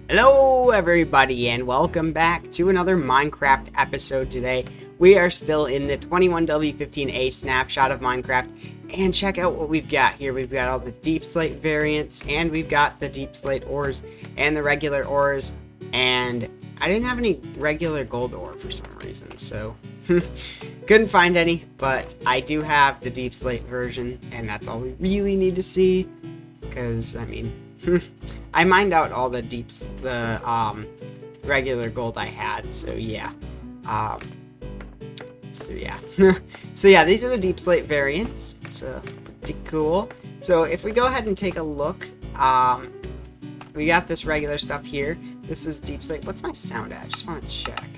Hello everybody and welcome back to another Minecraft episode today. We are still in the 21W15A snapshot of Minecraft, and check out what we've got here. We've got all the deep slate variants, and we've got the deep slate ores and the regular ores, and I didn't have any regular gold ore for some reason, so couldn't find any, but I do have the deep slate version, and that's all we really need to see, because, I mean, I mined out all the regular gold I had, so yeah. So yeah, these are the deep slate variants, so pretty cool. So if we go ahead and take a look, we got this regular stuff here. This is deep slate. What's my sound at? I just want to check.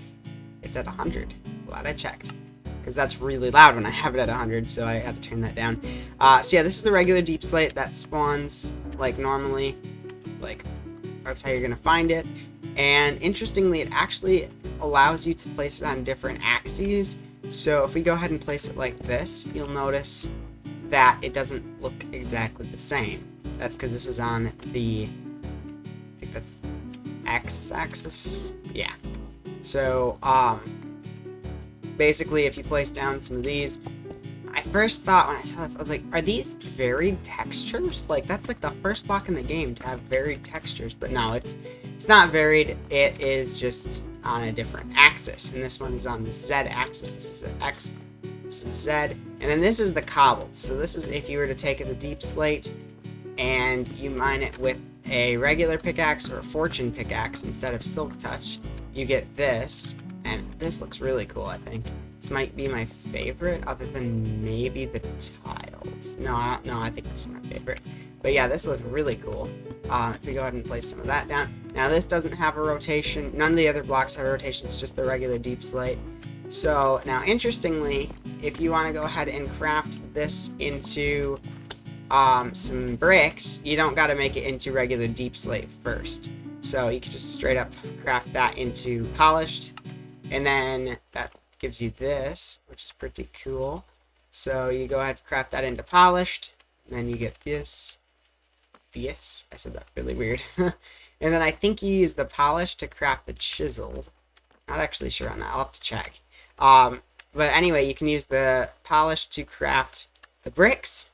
It's at 100. Glad I checked, because that's really loud when I have it at 100, so I had to turn that down. So yeah, this is the regular deep slate that spawns like normally. Like, that's how you're gonna find it. And interestingly, it actually allows you to place it on different axes. So if we go ahead and place it like this, you'll notice that it doesn't look exactly the same. That's because this is on the, I think that's x-axis. Yeah. So basically, if you place down some of these, I first thought when I saw this, I was like, are these varied textures? Like, that's like the first block in the game to have varied textures, but no, it's not varied. It is just on a different axis, and this one is on the Z axis. This is the X, this is Z, and then this is the cobbled. So this is if you were to take the deep slate and you mine it with a regular pickaxe or a fortune pickaxe instead of silk touch, you get this, and this looks really cool, I think. This might be my favorite, other than maybe the tiles. No, I think this is my favorite. But yeah, this looks really cool. If we go ahead and place some of that down. Now this doesn't have a rotation. None of the other blocks have a rotation. It's just the regular deep slate. So now, interestingly, if you want to go ahead and craft this into some bricks, you don't got to make it into regular deep slate first. So you can just straight up craft that into polished, and then that gives you this, which is pretty cool. So you go ahead and craft that into polished, and then you get this. Yes, I said that really weird. And then I think you use the polished to craft the chiseled. Not actually sure on that. I'll have to check. But anyway, you can use the polished to craft the bricks,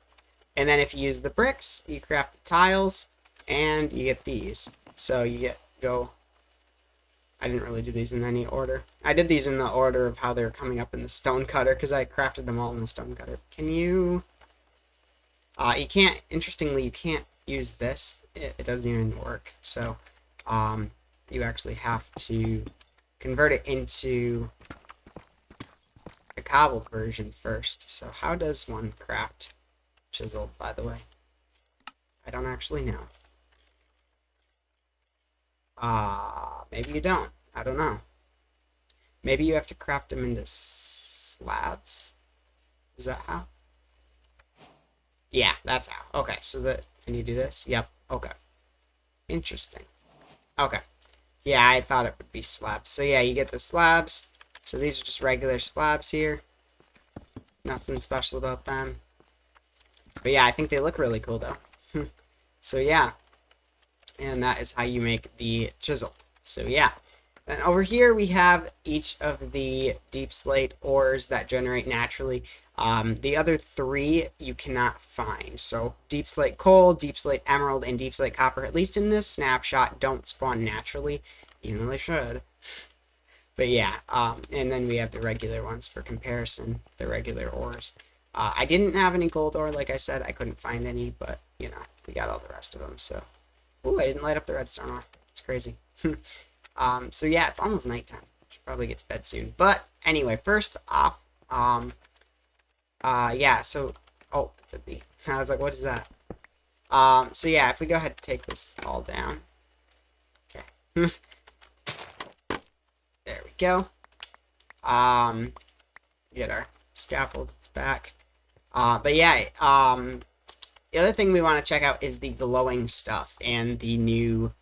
and then if you use the bricks, you craft the tiles, and you get these. So you go. I didn't really do these in any order. I did these in the order of how they were coming up in the stone cutter, because I crafted them all in the stone cutter. Can you... you can't... Interestingly, you can't use this. It doesn't even work. So, you actually have to convert it into the cobbled version first. So how does one craft chiseled, by the way? I don't actually know. Maybe you don't. I don't know. Maybe you have to craft them into slabs? Is that how? Yeah, that's how. Okay, so can you do this? Yep, okay. Interesting. Okay. Yeah, I thought it would be slabs. So yeah, you get the slabs. So these are just regular slabs here. Nothing special about them. But yeah, I think they look really cool though. So yeah. And that is how you make the chisel. So yeah. Then over here we have each of the deep slate ores that generate naturally. The other three you cannot find. So deep slate coal, deep slate emerald, and deep slate copper, at least in this snapshot, don't spawn naturally, even though they should. But yeah, and then we have the regular ones for comparison, the regular ores. I didn't have any gold ore, like I said. I couldn't find any, but, you know, we got all the rest of them, so... Ooh, I didn't light up the redstone ore. It's crazy. So yeah, it's almost nighttime. Should probably get to bed soon. But anyway, first off, yeah, so, oh, it's a B. I was like, what is that? So yeah, if we go ahead and take this all down. Okay. There we go. Get our scaffold, it's back. But yeah, the other thing we want to check out is the glowing stuff and the new...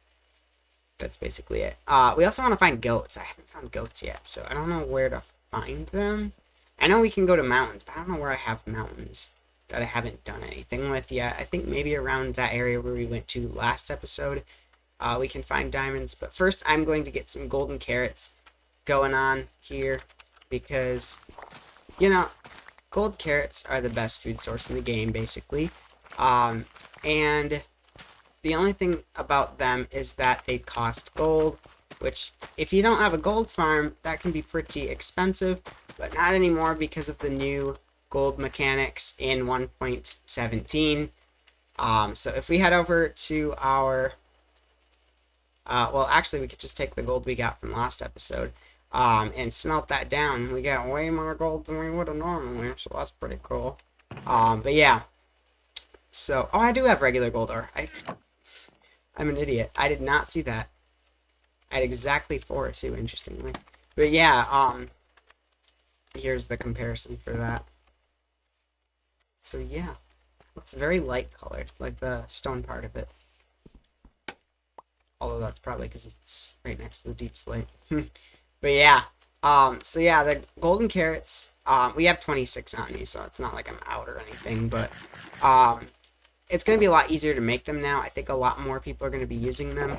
That's basically it. We also want to find goats. I haven't found goats yet, so I don't know where to find them. I know we can go to mountains, but I don't know where I have mountains that I haven't done anything with yet. I think maybe around that area where we went to last episode. we can find diamonds. But first, I'm going to get some golden carrots going on here because, you know, gold carrots are the best food source in the game, basically. And the only thing about them is that they cost gold, which, if you don't have a gold farm, that can be pretty expensive, but not anymore because of the new gold mechanics in 1.17. So if we head over to our... well, actually, we could just take the gold we got from last episode and smelt that down. We got way more gold than we would have normally, so that's pretty cool. But yeah. So, oh, I do have regular gold ore. I'm an idiot. I did not see that. I had exactly 4 too, interestingly. But yeah, here's the comparison for that. So yeah, it's very light colored, like the stone part of it. Although that's probably because it's right next to the deep slate. But yeah, so yeah, the golden carrots, we have 26 on me, so it's not like I'm out or anything, but it's going to be a lot easier to make them now. I think a lot more people are going to be using them.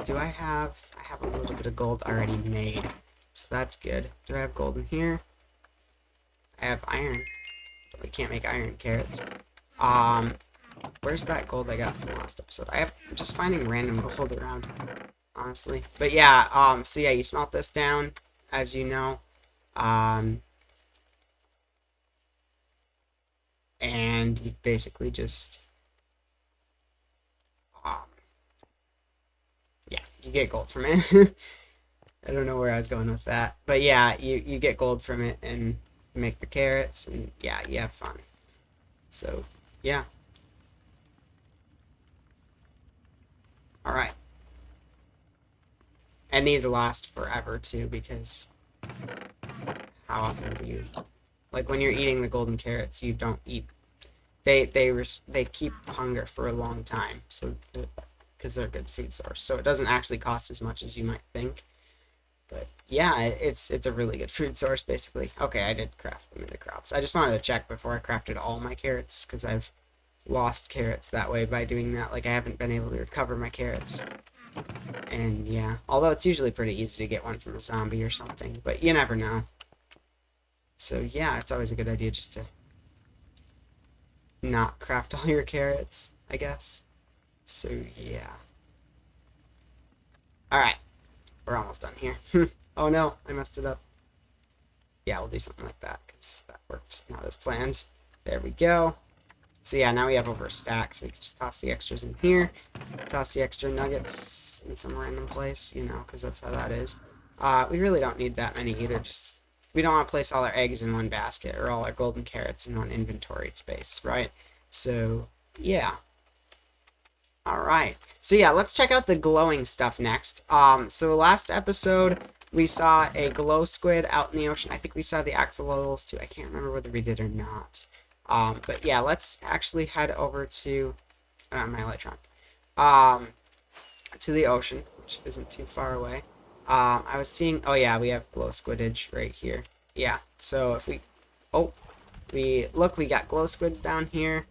Do I have a little bit of gold already made, so that's good. Do I have gold in here? I have iron, but we can't make iron carrots. Where's that gold I got from last episode? I'm just finding random gold around, honestly. But yeah, so yeah, you smelt this down, as you know. And you basically just, yeah, you get gold from it. I don't know where I was going with that. But yeah, you get gold from it and make the carrots, and yeah, you have fun. So, yeah. Alright. And these last forever, too, because how often do you... Like, when you're eating the golden carrots, you don't eat... They keep hunger for a long time, so because they're a good food source. So it doesn't actually cost as much as you might think. But yeah, it's a really good food source, basically. Okay, I did craft them into crops. I just wanted to check before I crafted all my carrots, because I've lost carrots that way by doing that. Like, I haven't been able to recover my carrots. And yeah, although it's usually pretty easy to get one from a zombie or something, but you never know. So yeah, it's always a good idea just to not craft all your carrots, I guess. So yeah. Alright, we're almost done here. Oh no, I messed it up. Yeah, we'll do something like that, because that worked not as planned. There we go. So yeah, now we have over a stack, so you can just toss the extras in here. Toss the extra nuggets in some random place, you know, because that's how that is. We really don't need that many either, just... We don't want to place all our eggs in one basket, or all our golden carrots in one inventory space, right? So, yeah. Alright. So yeah, let's check out the glowing stuff next. So last episode, we saw a glow squid out in the ocean. I think we saw the axolotls too. I can't remember whether we did or not. But yeah, let's actually head over to my electron. To the ocean, which isn't too far away. I was seeing, oh yeah, we have glow squidage right here. Yeah, so if we, we got glow squids down here,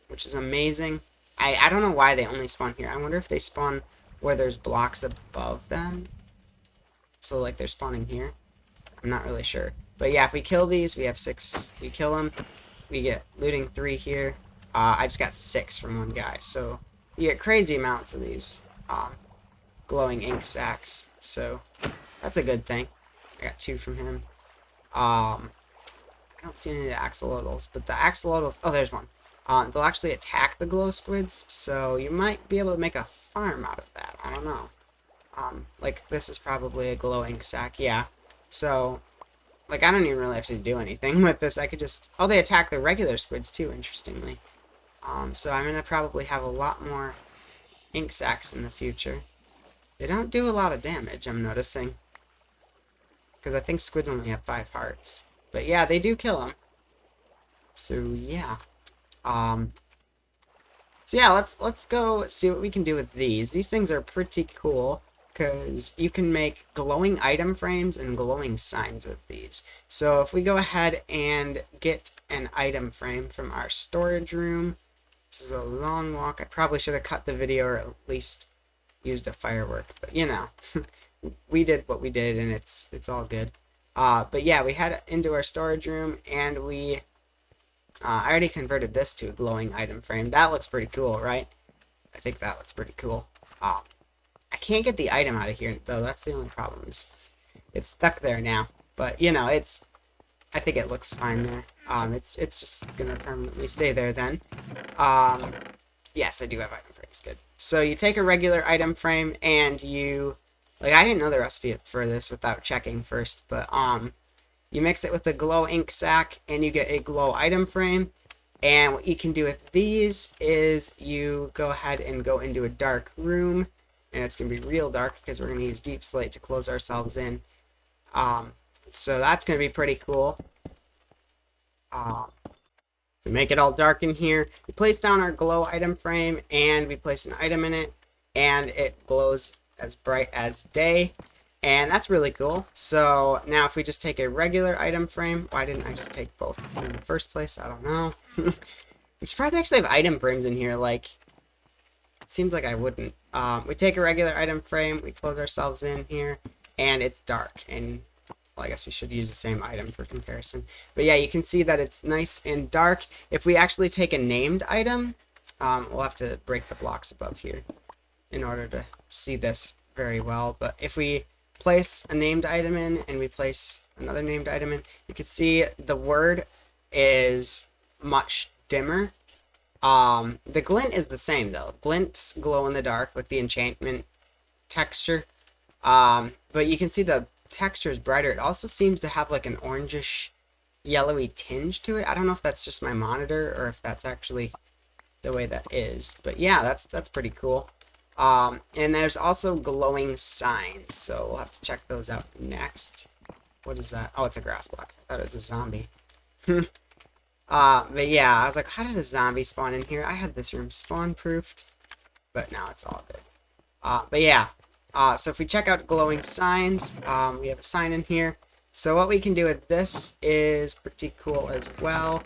which is amazing. I don't know why they only spawn here. I wonder if they spawn where there's blocks above them. So like they're spawning here. I'm not really sure. But yeah, if we kill these, we have 6. We kill them, we get looting 3 here. I just got 6 from one guy. So you get crazy amounts of these glowing ink sacks. So that's a good thing. I got 2 from him. I don't see any of the axolotls, but the axolotls... Oh, there's one. They'll actually attack the glow squids, so you might be able to make a farm out of that. I don't know. Like, this is probably a glow ink sack. Yeah. So... Like, I don't even really have to do anything with this. I could just... Oh, they attack the regular squids, too, interestingly. So I'm going to probably have a lot more ink sacks in the future. They don't do a lot of damage, I'm noticing. Because I think squids only have 5 hearts. But yeah, they do kill them. So, yeah. So yeah, let's go see what we can do with these. These things are pretty cool, because you can make glowing item frames and glowing signs with these. So if we go ahead and get an item frame from our storage room, This is a long walk. I probably should have cut the video or at least used a firework, but you know, we did what we did, and it's all good. But yeah, we head into our storage room, and we I already converted this to a glowing item frame. That looks pretty cool, right? I think that looks pretty cool. I can't get the item out of here though. That's the only problem. It's stuck there now, but you know, I think it looks fine there. It's just gonna permanently stay there then. Yes, I do have item frames. Good. So you take a regular item frame and you, like, I didn't know the recipe for this without checking first, but you mix it with the glow ink sac and you get a glow item frame. And what you can do with these is you go ahead and go into a dark room, and it's gonna be real dark because we're gonna use deep slate to close ourselves in. So that's gonna be pretty cool. To make it all dark in here, we place down our glow item frame and we place an item in it, and it glows as bright as day, and that's really cool. So now if we just take a regular item frame, why didn't I just take both in the first place? I don't know. I'm surprised I actually have item frames in here. Like, it seems like I wouldn't. We take a regular item frame, we close ourselves in here, and it's dark. And well, I guess we should use the same item for comparison. But yeah, you can see that it's nice and dark. If we actually take a named item, we'll have to break the blocks above here in order to see this very well. But if we place a named item in and we place another named item in, you can see the word is much dimmer. The glint is the same though. Glint's glow in the dark with the enchantment texture. But you can see the texture is brighter. It also seems to have like an orangish yellowy tinge to it. I don't know if that's just my monitor or if that's actually the way that is, but yeah, that's pretty cool. And there's also glowing signs, so we'll have to check those out next. What is that? Oh, it's a grass block. I thought it was a zombie. But yeah, I was like, how did a zombie spawn in here? I had this room spawn proofed, but now it's all good. But yeah, so if we check out glowing signs, we have a sign in here. So what we can do with this is pretty cool as well.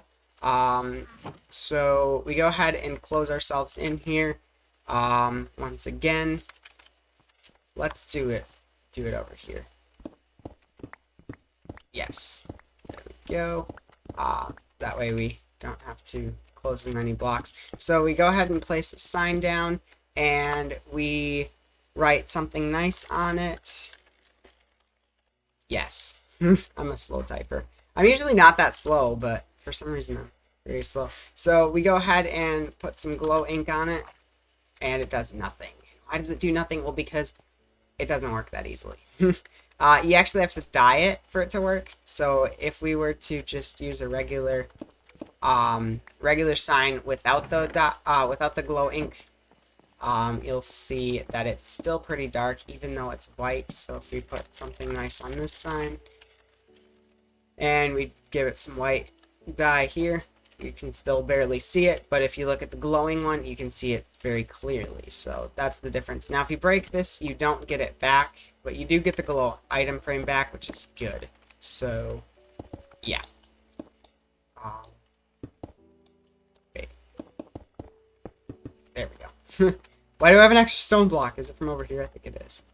So we go ahead and close ourselves in here. Once again, let's do it over here. Yes, there we go. That way we don't have to close as many blocks. So we go ahead and place a sign down, and we write something nice on it. Yes. I'm a slow typer. I'm usually not that slow, but for some reason I'm very slow. So we go ahead and put some glow ink on it, and it does nothing. Why does it do nothing? Well, because it doesn't work that easily. You actually have to dye it for it to work. So if we were to just use a regular sign without the glow ink, you'll see that it's still pretty dark even though it's white. So if we put something nice on this sign and we give it some white dye here, you can still barely see it, but if you look at the glowing one, you can see it very clearly. So that's the difference. Now if you break this, you don't get it back, but you do get the glow item frame back, which is good. So yeah. Okay. There we go. Why do I have an extra stone block? Is it from over here? I think it is.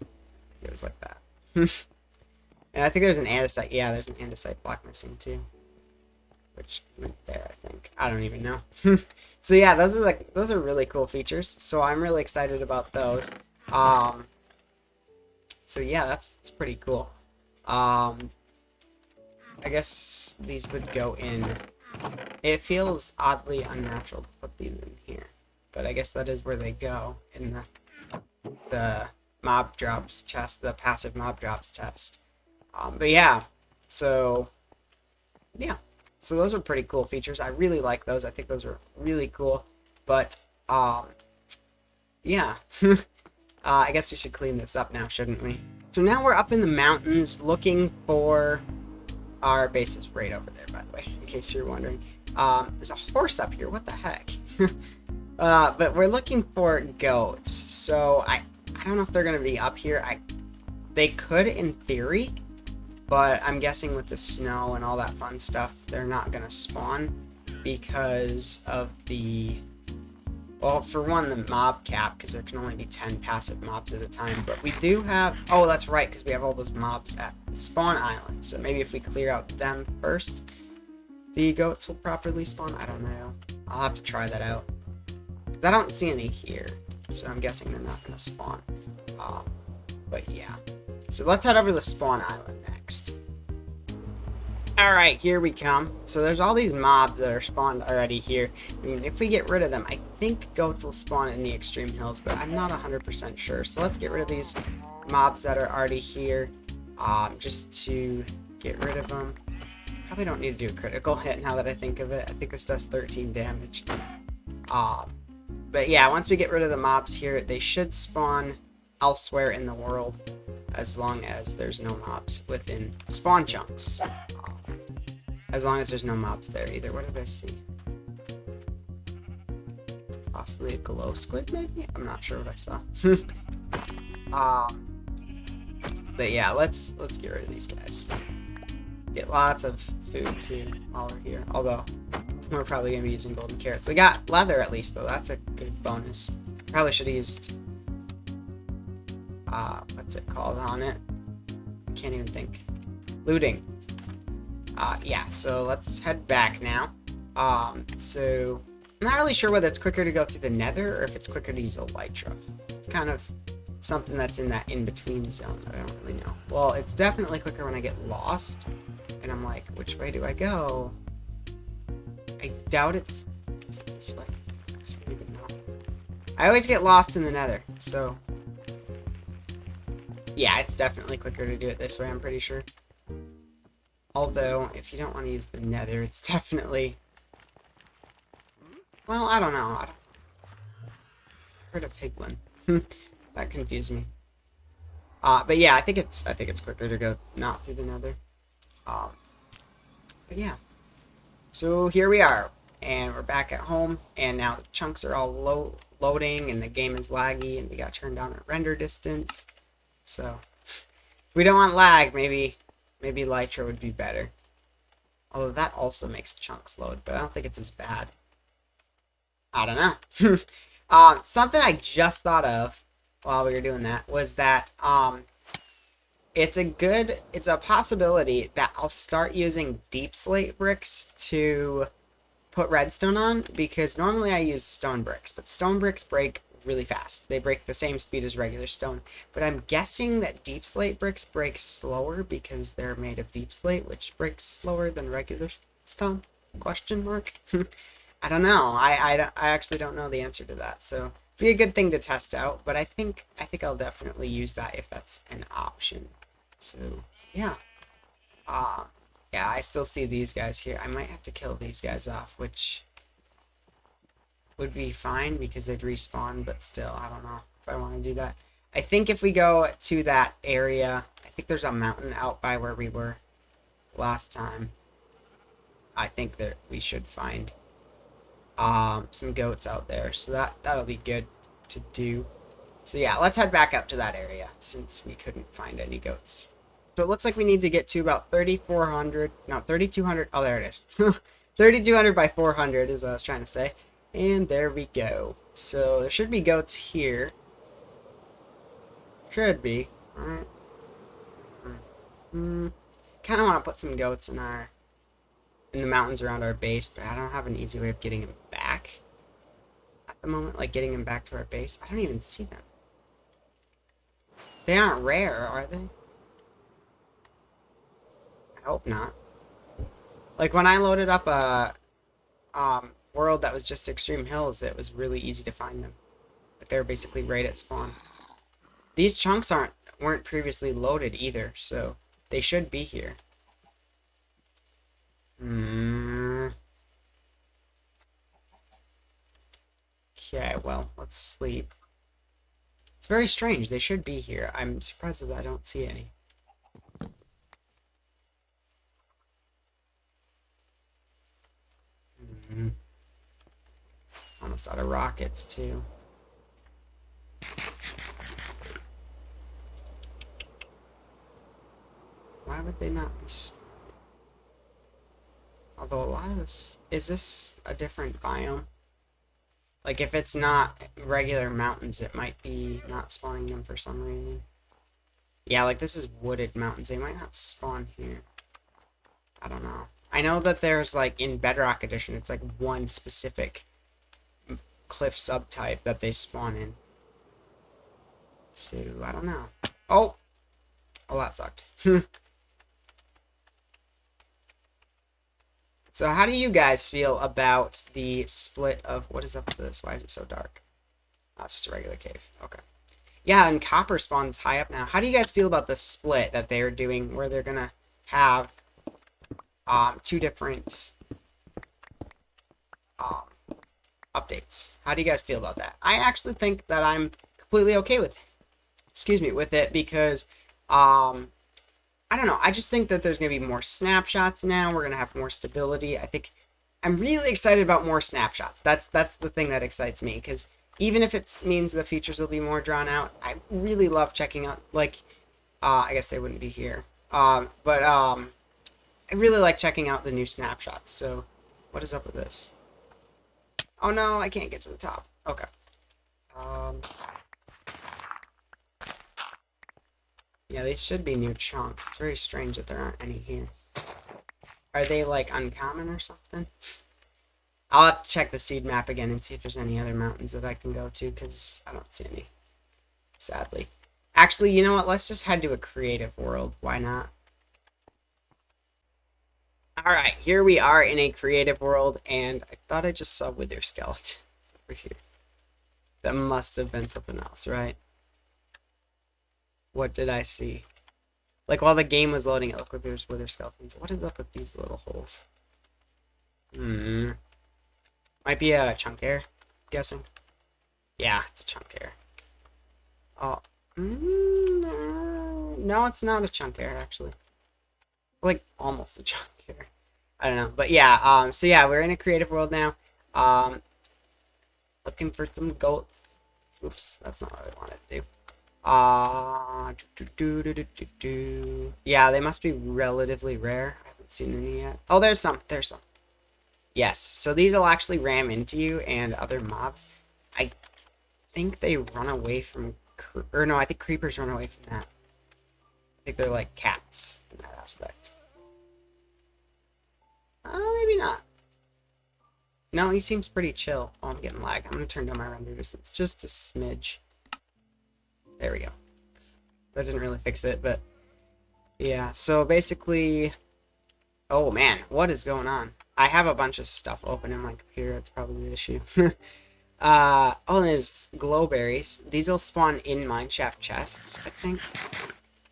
I think it was like that. And I think there's an andesite. Yeah, there's an andesite block missing too. Which went there, I think. I don't even know. So yeah, those are really cool features. So I'm really excited about those. So yeah, that's pretty cool. I guess these would go in. It feels oddly unnatural to put these in here, but I guess that is where they go in the mob drops chest, the passive mob drops chest. But yeah, so yeah. So those are pretty cool features. I really like those. I think those are really cool. But, yeah. I guess we should clean this up now, shouldn't we? So now we're up in the mountains looking for... Our base is right over there, by the way, in case you're wondering. There's a horse up here. What the heck? But we're looking for goats. So I don't know if they're going to be up here. They could, in theory. But I'm guessing with the snow and all that fun stuff, they're not going to spawn. because of the... Well, for one, the mob cap, because there can only be 10 passive mobs at a time. But we do have... Oh, that's right, because we have all those mobs at Spawn Island. So maybe if we clear out them first, the goats will properly spawn. I don't know. I'll have to try that out. Because I don't see any here. So I'm guessing they're not going to spawn. But yeah. So let's head over to the Spawn Island next. Alright, here we come. So there's all these mobs that are spawned already here. I mean, if we get rid of them, I think goats will spawn in the extreme hills, but I'm not 100% sure. So let's get rid of these mobs that are already here, just to get rid of them. Probably don't need to do a critical hit now that I think of it. I think this does 13 damage. But yeah, once we get rid of the mobs here, they should spawn elsewhere in the world, as long as there's no mobs within spawn chunks. As long as there's no mobs there either. What did I see? Possibly a glow squid, maybe? I'm not sure what I saw. But yeah, let's get rid of these guys. Get lots of food too while we're here. Although we're probably gonna be using golden carrots. We got leather at least though. That's a good bonus. Probably should have used what's it called on it? Can't even think. Looting. Yeah, so let's head back now. So I'm not really sure whether it's quicker to go through the nether or if it's quicker to use a elytra. It's kind of something that's in that in-between zone that I don't really know. Well, it's definitely quicker when I get lost. And I'm like, which way do I go? I doubt is it this way? I don't even know. I always get lost in the nether, so... Yeah, it's definitely quicker to do it this way, I'm pretty sure. Although, if you don't want to use the nether, it's definitely... Well, I don't know. I've heard of piglin. That confused me. But yeah, I think it's quicker to go not through the nether. But yeah. So here we are, and we're back at home, and now the chunks are all loading, and the game is laggy, and we got turned down at render distance. So, if we don't want lag, maybe Elytra would be better. Although that also makes chunks load, but I don't think it's as bad. I don't know. Something I just thought of while we were doing that was that it's a possibility that I'll start using deep slate bricks to put redstone on, because normally I use stone bricks, but stone bricks break really fast. They break the same speed as regular stone, but I'm guessing that deep slate bricks break slower because they're made of deep slate, which breaks slower than regular stone? Question mark? I don't know. I actually don't know the answer to that, so it'd be a good thing to test out, but I think I'll definitely use that if that's an option. So yeah. Yeah, I still see these guys here. I might have to kill these guys off, which would be fine because they'd respawn, but still, I don't know if I want to do that. I think if we go to that area, I think there's a mountain out by where we were last time. I think that we should find some goats out there, so that'll be good to do. So yeah, let's head back up to that area since we couldn't find any goats. So it looks like we need to get to about 3,400, no, 3,200, oh there it is. 3,200 by 400 is what I was trying to say. And there we go. So there should be goats here. Should be. Alright. Kind of want to put some goats in the mountains around our base, but I don't have an easy way of getting them back at the moment. Like getting them back to our base. I don't even see them. They aren't rare, are they? I hope not. Like when I loaded up a world that was just extreme hills, it was really easy to find them. But they're basically right at spawn. These chunks weren't previously loaded either, so they should be here. Okay, well, let's sleep. It's very strange. They should be here. I'm surprised that I don't see any. Almost out of rockets, too. Why would they not be... Although a lot of this... Is this a different biome? Like, if it's not regular mountains, it might be not spawning them for some reason. Yeah, like, this is wooded mountains. They might not spawn here. I don't know. I know that there's, like, in Bedrock Edition, it's, like, one specific cliff subtype that they spawn in. So, I don't know. Oh! Oh, that sucked. So, how do you guys feel about the split of... What is up with this? Why is it so dark? Oh, it's just a regular cave. Okay. Yeah, and copper spawns high up now. How do you guys feel about the split that they're doing, where they're gonna have two different updates? How do you guys feel about that? I actually think that I'm completely okay with it because I don't know. I just think that there's going to be more snapshots now. We're going to have more stability. I think I'm really excited about more snapshots. That's the thing that excites me, because even if it means the features will be more drawn out, I really love checking out, like, I guess they wouldn't be here. But I really like checking out the new snapshots. So what is up with this? Oh no, I can't get to the top. Okay. Yeah, these should be new chunks. It's very strange that there aren't any here. Are they, like, uncommon or something? I'll have to check the seed map again and see if there's any other mountains that I can go to, because I don't see any, sadly. Actually, you know what? Let's just head to a creative world. Why not? Alright, here we are in a creative world, and I thought I just saw wither skeletons over here. That must have been something else, right? What did I see? Like, while the game was loading, it looked like there was wither skeletons. What is up with these little holes? Might be a chunk air, I'm guessing. Yeah, it's a chunk air. Oh. No, it's not a chunk air, actually. Like, almost a chunk air. I don't know. But yeah, so yeah, we're in a creative world now. Looking for some goats. Oops, that's not what I wanted to do. Yeah, they must be relatively rare. I haven't seen any yet. Oh, there's some. There's some. Yes, so these will actually ram into you and other mobs. I think they run away from... Or no, I think creepers run away from that. I think they're like cats in that aspect. Maybe not. No, he seems pretty chill. Oh, I'm getting lag. I'm going to turn down my render distance just a smidge. There we go. That didn't really fix it, but... Yeah, so basically... Oh, man, what is going on? I have a bunch of stuff open in my computer. That's probably the issue. Oh, there's glowberries. These will spawn in mineshaft chests, I think.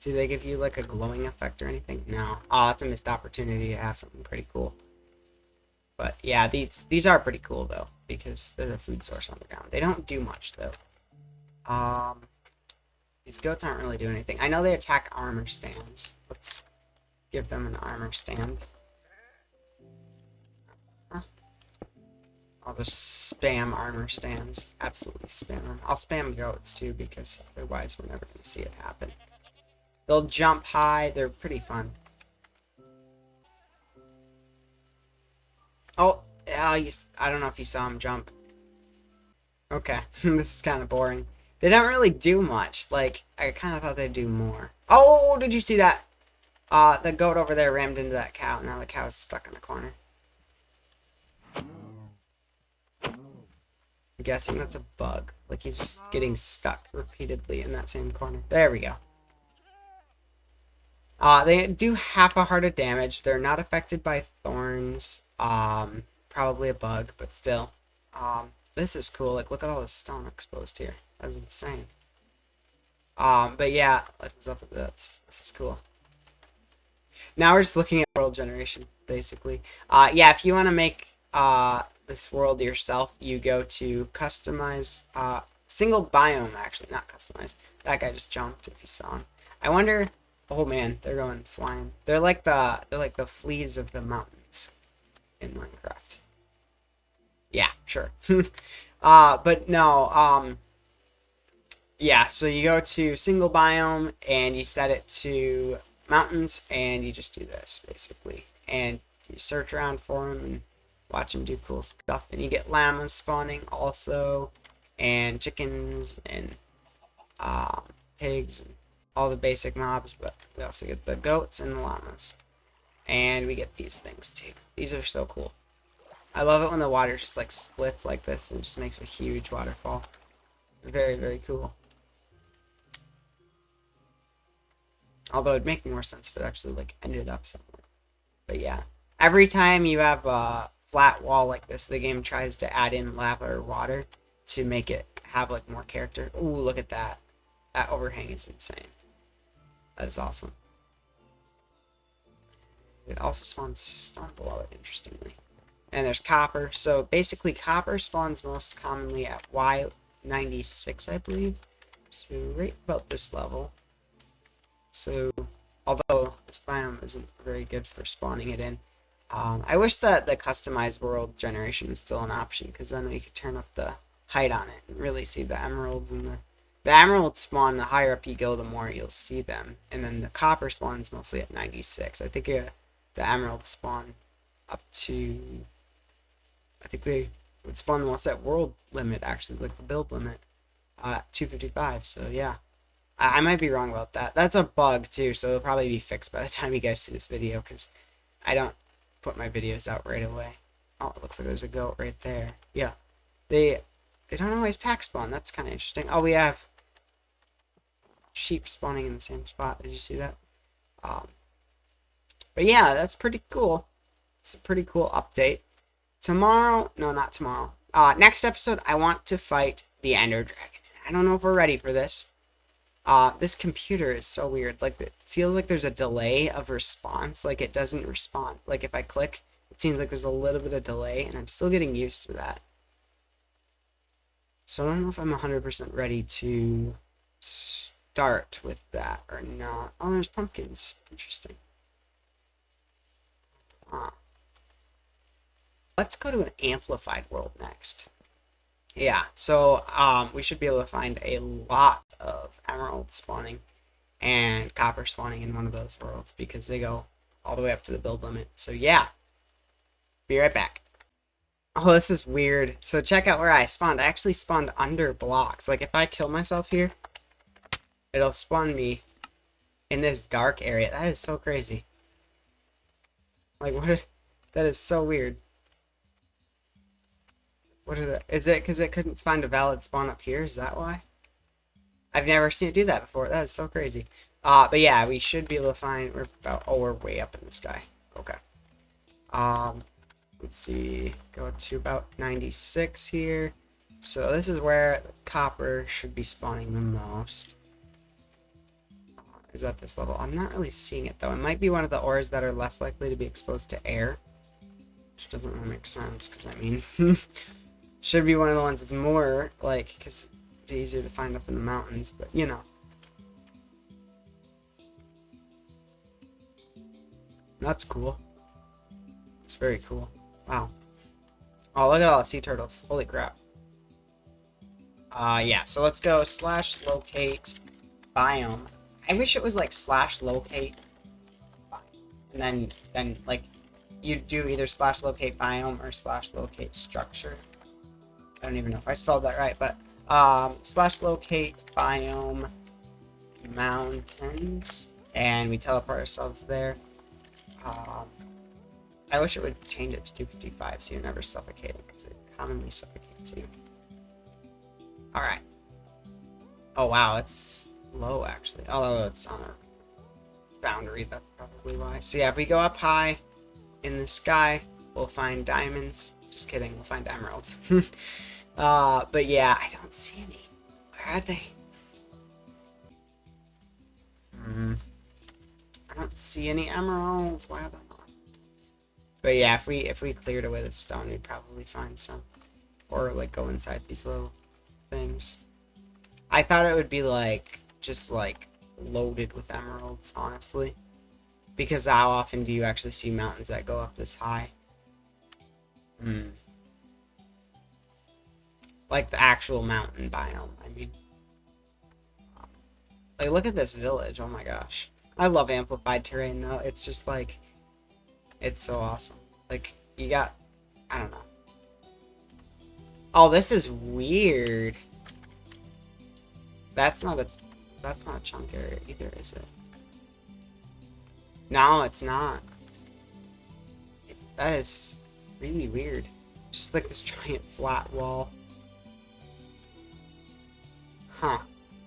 Do they give you, like, a glowing effect or anything? No. Oh, it's a missed opportunity to have something pretty cool. But, yeah, these are pretty cool, though, because they're a food source on the ground. They don't do much, though. These goats aren't really doing anything. I know they attack armor stands. Let's give them an armor stand. I'll just spam armor stands. Absolutely spam them. I'll spam goats, too, because otherwise we're never going to see it happen. They'll jump high. They're pretty fun. Oh, I don't know if you saw him jump. Okay, this is kind of boring. They don't really do much. Like, I kind of thought they'd do more. Oh, did you see that? The goat over there rammed into that cow. Now the cow's stuck in the corner. I'm guessing that's a bug. Like, he's just getting stuck repeatedly in that same corner. There we go. They do half a heart of damage. They're not affected by thorns. Probably a bug, but still. This is cool. Like, look at all the stone exposed here. That was insane. But yeah, what's up with this? This is cool. Now we're just looking at world generation, basically. Yeah, if you want to make this world yourself, you go to customize, single biome, actually, not customize. That guy just jumped, if you saw him. I wonder, oh man, they're going flying. They're like the fleas of the mountains in Minecraft. Yeah, sure. But no, yeah, so you go to single biome and you set it to mountains and you just do this basically. And You search around for them and watch them do cool stuff. And you get llamas spawning also, and chickens, and pigs, and all the basic mobs. But we also get the goats and the llamas. And we get these things too. These are so cool. I love it when the water just like splits like this and just makes a huge waterfall. Very, very cool. Although it'd make more sense if it actually like ended up somewhere. But yeah. Every time you have a flat wall like this, the game tries to add in lava or water to make it have like more character. Ooh, look at that. That overhang is insane. That is awesome. It also spawns stone below it, interestingly. And there's copper. So basically copper spawns most commonly at Y96, I believe. So right about this level. So although this biome isn't very good for spawning it in, I wish that the customized world generation was still an option, because then we could turn up the height on it and really see the emeralds. And the emeralds spawn, the higher up you go, the more you'll see them. And then the copper spawns mostly at 96. I think the emeralds spawn up to, I think they would spawn the most at world limit, actually, like the build limit, at 255. So yeah, I might be wrong about that. That's a bug too, so it'll probably be fixed by the time you guys see this video, because I don't put my videos out right away. Oh, it looks like there's a goat right there. Yeah, they don't always pack spawn. That's kind of interesting. Oh, we have sheep spawning in the same spot. Did you see that? But yeah, that's pretty cool. It's a pretty cool update. Tomorrow, no, not tomorrow. Next episode, I want to fight the Ender Dragon. I don't know if we're ready for this. This computer is so weird. Like, it feels like there's a delay of response. Like, it doesn't respond. Like, if I click, it seems like there's a little bit of delay, and I'm still getting used to that. So I don't know if I'm 100% ready to start with that or not. Oh, there's pumpkins. Interesting. Let's go to an amplified world next. Yeah, so we should be able to find a lot of emerald spawning and copper spawning in one of those worlds, because they go all the way up to the build limit. So yeah, be right back. Oh, this is weird. So check out where I spawned. I actually spawned under blocks. Like, if I kill myself here, it'll spawn me in this dark area. That is so crazy. Like, what? That is so weird. What are the? Is it because it couldn't find a valid spawn up here? Is that why? I've never seen it do that before. That is so crazy. But yeah, we should be able to find. We're way up in the sky. Okay. Let's see. Go to about 96 here. So this is where the copper should be spawning the most. Is at this level. I'm not really seeing it though. It might be one of the ores that are less likely to be exposed to air, which doesn't really make sense, because I mean, should be one of the ones that's more like, because it's easier to find up in the mountains. But you know, that's cool. It's very cool. Wow. Oh, look at all the sea turtles. Holy crap. Yeah. So let's go /locate biome. I wish it was like /locate, and then like you do either /locate biome or /locate structure. I don't even know if I spelled that right, but /locate biome mountains, and we teleport ourselves there. I wish it would change it to 255 so you're never suffocating, because it commonly suffocates you. All right. Oh wow, it's low actually. Although it's on a boundary, that's probably why. So yeah, if we go up high in the sky, we'll find diamonds. Just kidding, we'll find emeralds. But yeah, I don't see any. Where are they? I don't see any emeralds. Why are they not? But yeah, if we cleared away the stone, we'd probably find some, or like go inside these little things. I thought it would be like just like loaded with emeralds, honestly, because how often do you actually see mountains that go up this high? Like the actual mountain biome, I mean. Like, look at this village. Oh my gosh, I love amplified terrain though. It's just like, It's so awesome. Like, you got, I don't know. Oh, this is weird. That's not a chunk area either, is it? No, it's not. That is really weird. Just like this giant flat wall. Huh.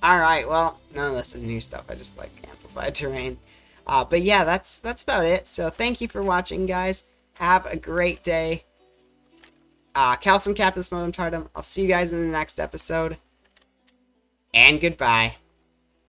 Alright, well, none of this is new stuff. I just like amplified terrain. But yeah, that's about it. So thank you for watching, guys. Have a great day. Calcium Capitalist Modem Tardum. I'll see you guys in the next episode. And goodbye.